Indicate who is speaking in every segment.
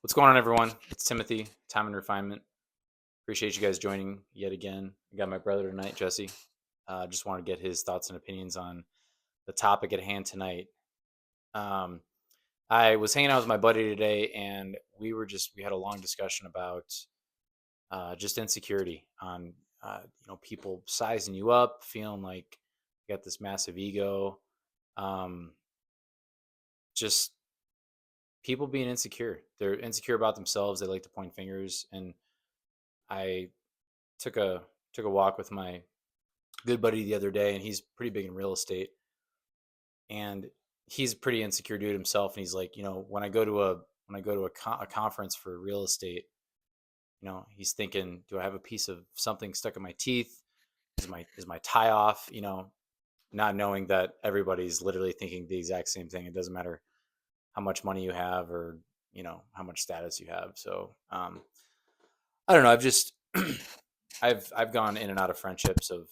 Speaker 1: What's going on, everyone? It's Timothy, Time and Refinement. Appreciate you guys joining yet again. I got my brother tonight, Jesse. Just want to get his thoughts and opinions on the topic at hand tonight. Um, I was hanging out with my buddy today, and we had a long discussion about just insecurity on people sizing you up, feeling like you got this massive ego, um, just people being insecure. They're insecure about themselves. They like to point fingers, and I took a took a walk with my good buddy the other day, and he's pretty big in real estate, and he's a pretty insecure dude himself. And he's like, when I go to a conference for real estate, he's thinking, do I have a piece of something stuck in my teeth? Is my tie off? Not knowing that everybody's literally thinking the exact same thing. It doesn't matter how much money you have or how much status you have. So I don't know. I've just I've gone in and out of friendships of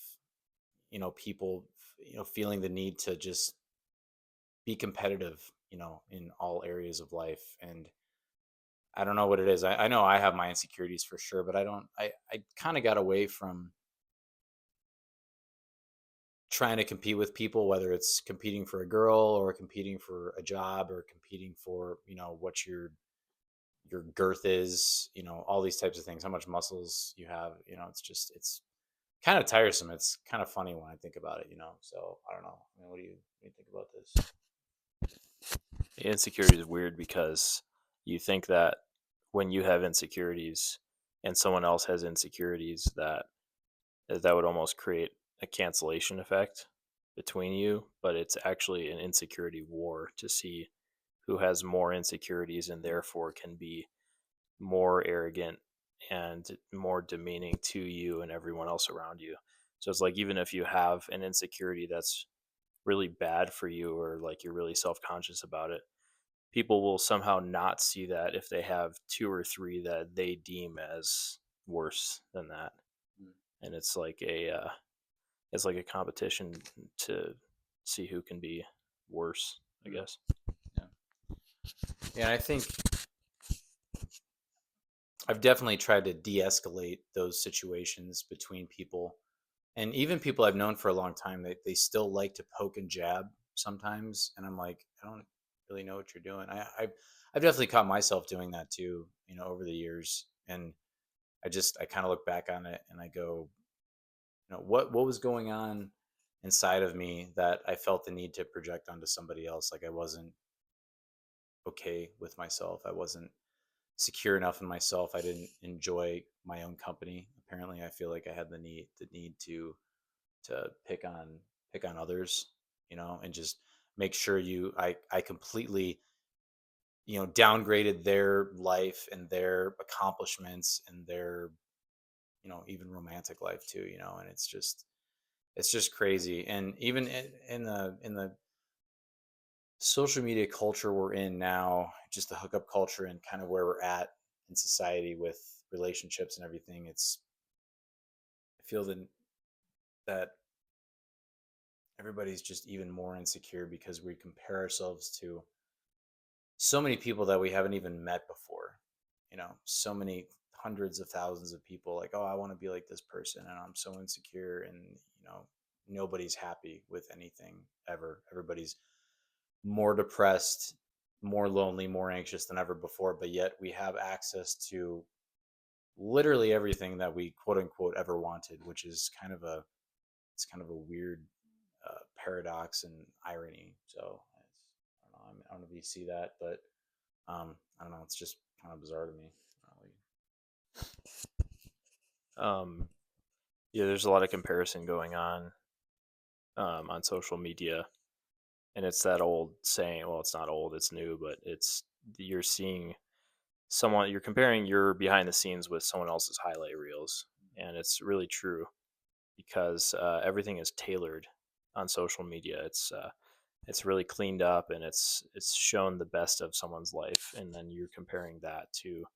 Speaker 1: people feeling the need to just be competitive in all areas of life. And I don't know what it is. I know I have my insecurities for sure, but I kind of got away from trying to compete with people, whether it's competing for a girl or competing for a job or competing for what your girth is, all these types of things, how much muscles you have. It's kind of tiresome. It's kind of funny when I think about it. So I don't know. I mean, what do you think about this?
Speaker 2: Insecurity is weird because you think that when you have insecurities and someone else has insecurities, that would almost create a cancellation effect between you, but it's actually an insecurity war to see who has more insecurities and therefore can be more arrogant and more demeaning to you and everyone else around you. So it's like even if you have an insecurity that's really bad for you or like you're really self-conscious about it, people will somehow not see that if they have two or three that they deem as worse than that.
Speaker 1: Mm.
Speaker 2: And it's like a competition to see who can be worse, I
Speaker 1: Mm.
Speaker 2: guess.
Speaker 1: Yeah. Yeah, and I think I've definitely tried to de-escalate those situations between people, and even people I've known for a long time. They still like to poke and jab sometimes, and I'm like, I don't really know what you're doing. I've definitely caught myself doing that too, over the years, and I kind of look back on it and I go, what was going on inside of me that I felt the need to project onto somebody else. Like I wasn't okay with myself. I wasn't secure enough in myself. I didn't enjoy my own company. Apparently, I feel like I had the need to pick on others, and just make sure I completely downgraded their life and their accomplishments and their even romantic life too. And it's just crazy. And even in the social media culture we're in now, just the hookup culture and kind of where we're at in society with relationships and everything, I feel that everybody's just even more insecure because we compare ourselves to so many people that we haven't even met before. So many hundreds of thousands of people like, oh, I want to be like this person, and I'm so insecure. And nobody's happy with anything ever. Everybody's more depressed, more lonely, more anxious than ever before, but yet we have access to literally everything that we quote unquote ever wanted, which is kind of a weird paradox and irony. So I don't know. I don't know if you see that, but I don't know. It's just kind of bizarre to me.
Speaker 2: Um, yeah, there's a lot of comparison going on social media, and it's that old saying. Well, it's not old; it's new, but you're seeing you're comparing your behind the scenes with someone else's highlight reels, and it's really true because everything is tailored on social media. It's really cleaned up and it's shown the best of someone's life, and then you're comparing that to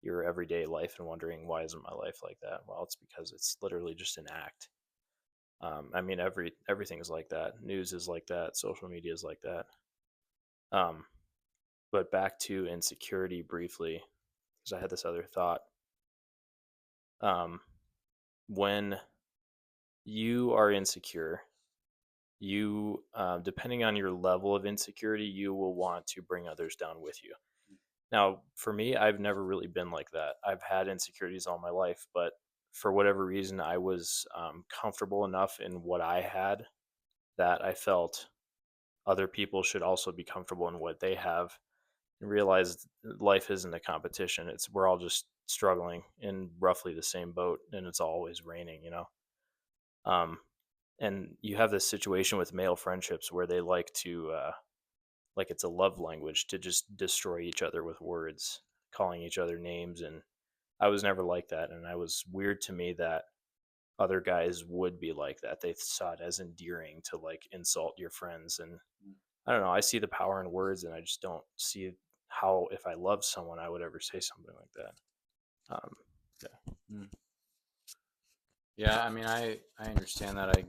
Speaker 2: your everyday life and wondering why isn't my life like that? Well, it's because it's literally just an act. I mean, everything is like that. News is like that. Social media is like that. Um, but back to insecurity briefly. because I had this other thought. Um, when you are insecure, you depending on your level of insecurity, you will want to bring others down with you. Now, for me, I've never really been like that. I've had insecurities all my life, but for whatever reason, I was comfortable enough in what I had that I felt other people should also be comfortable in what they have, and realize life isn't a competition. It's we're all just struggling in roughly the same boat, and it's always raining, you know. Um, and you have this situation with male friendships where they like to like it's a love language to just destroy each other with words, calling each other names. And I was never like that, and I was weird to me that other guys would be like that. They saw it as endearing to like insult your friends. And I don't know, I see the power in words, and I just don't see how if I love someone I would ever say something like that. Yeah.
Speaker 1: Mm. Yeah, I mean, I understand that. I don't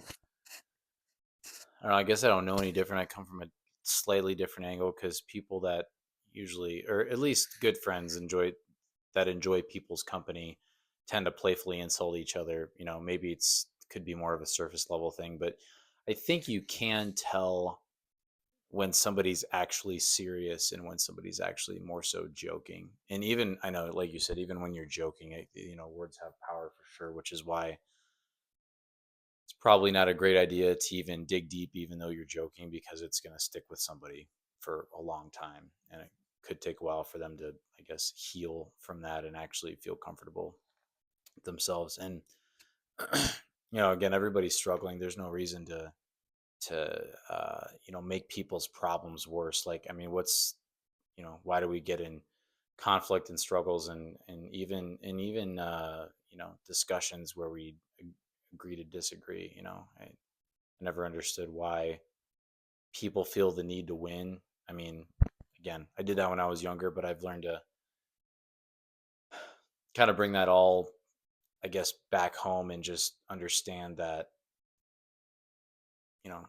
Speaker 1: know. I guess I don't know any different. I come from a slightly different angle because people that usually, or at least good friends, enjoy people's company tend to playfully insult each other. You know, maybe it's could be more of a surface level thing, but I think you can tell when somebody's actually serious and when somebody's actually more so joking. And even I know, like you said, even when you're joking, words have power for sure, which is why it's probably not a great idea to even dig deep, even though you're joking, because it's going to stick with somebody for a long time. And it could take a while for them to, I guess, heal from that and actually feel comfortable themselves. And, again, everybody's struggling. There's no reason to make people's problems worse. Like, I mean, why do we get in conflict and struggles and even discussions where we agree to disagree? I never understood why people feel the need to win. I mean, again, I did that when I was younger, but I've learned to kind of bring that all, I guess, back home and just understand that,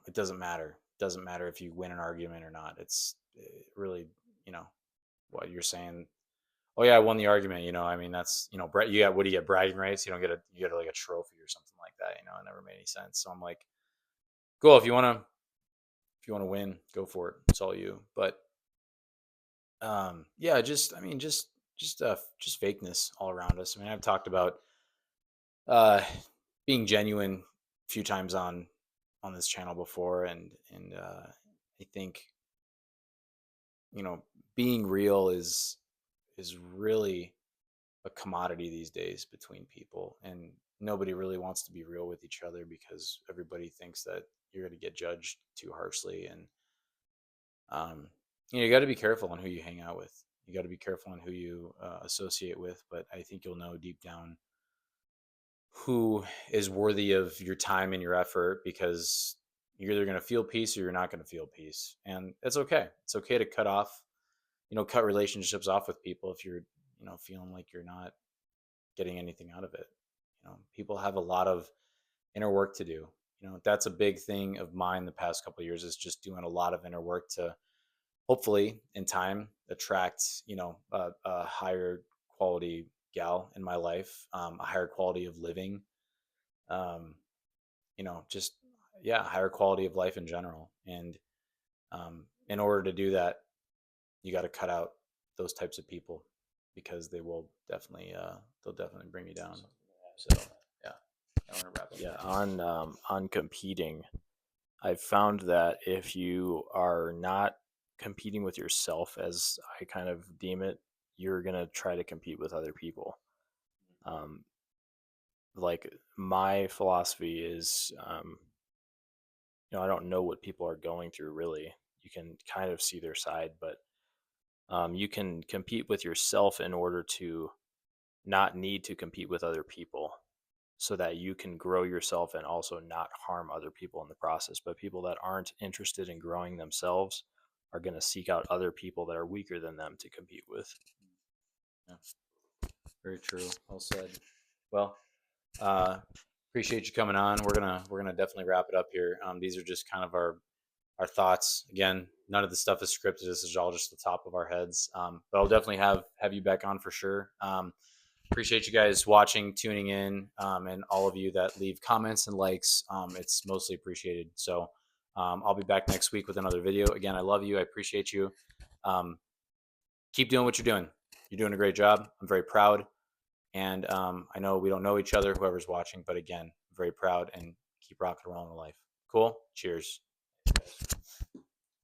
Speaker 1: it doesn't matter. It doesn't matter if you win an argument or not. It's really, you know, what you're saying. Oh yeah, I won the argument. I mean, that's, you got, what do you get, bragging rights? You get like a trophy or something like that. It never made any sense. So I'm like, cool. If you want to win, go for it. It's all you. But yeah, just fakeness all around us. I mean, I've talked about uh being genuine a few times on this channel before, and I think, you know being real is really a commodity these days between people, and nobody really wants to be real with each other because everybody thinks that you're going to get judged too harshly. And um, you got to be careful on who you hang out with. You got to be careful on who you associate with. But I think you'll know deep down who is worthy of your time and your effort, because you're either going to feel peace or you're not going to feel peace. And it's okay. It's okay to cut relationships off with people if you're, feeling like you're not getting anything out of it. People have a lot of inner work to do. That's a big thing of mine the past couple of years, is just doing a lot of inner work to hopefully in time attract, a higher quality gal in my life, a higher quality of living, um, just, yeah, higher quality of life in general. And in order to do that, you got to cut out those types of people, because they'll definitely bring you down. So yeah, I want to wrap up
Speaker 2: Yeah,
Speaker 1: there.
Speaker 2: on competing, I've found that if you are not competing with yourself, as I kind of deem it, you're gonna try to compete with other people. Um, like my philosophy is, I don't know what people are going through really. You can kind of see their side, but you can compete with yourself in order to not need to compete with other people, so that you can grow yourself and also not harm other people in the process. But people that aren't interested in growing themselves are going to seek out other people that are weaker than them to compete with.
Speaker 1: Yeah, very true. Well said. Well, uh, appreciate you coming on. We're gonna definitely wrap it up here. These are just kind of our our thoughts. Again, none of the stuff is scripted. This is all just the top of our heads. But I'll definitely have you back on for sure. Appreciate you guys watching, tuning in, and all of you that leave comments and likes. It's mostly appreciated. So I'll be back next week with another video. Again, I love you. I appreciate you. Um, keep doing what you're doing. You're doing a great job. I'm very proud. And I know we don't know each other, whoever's watching, but again, I'm very proud and keep rocking and rolling in life. Cool. Cheers.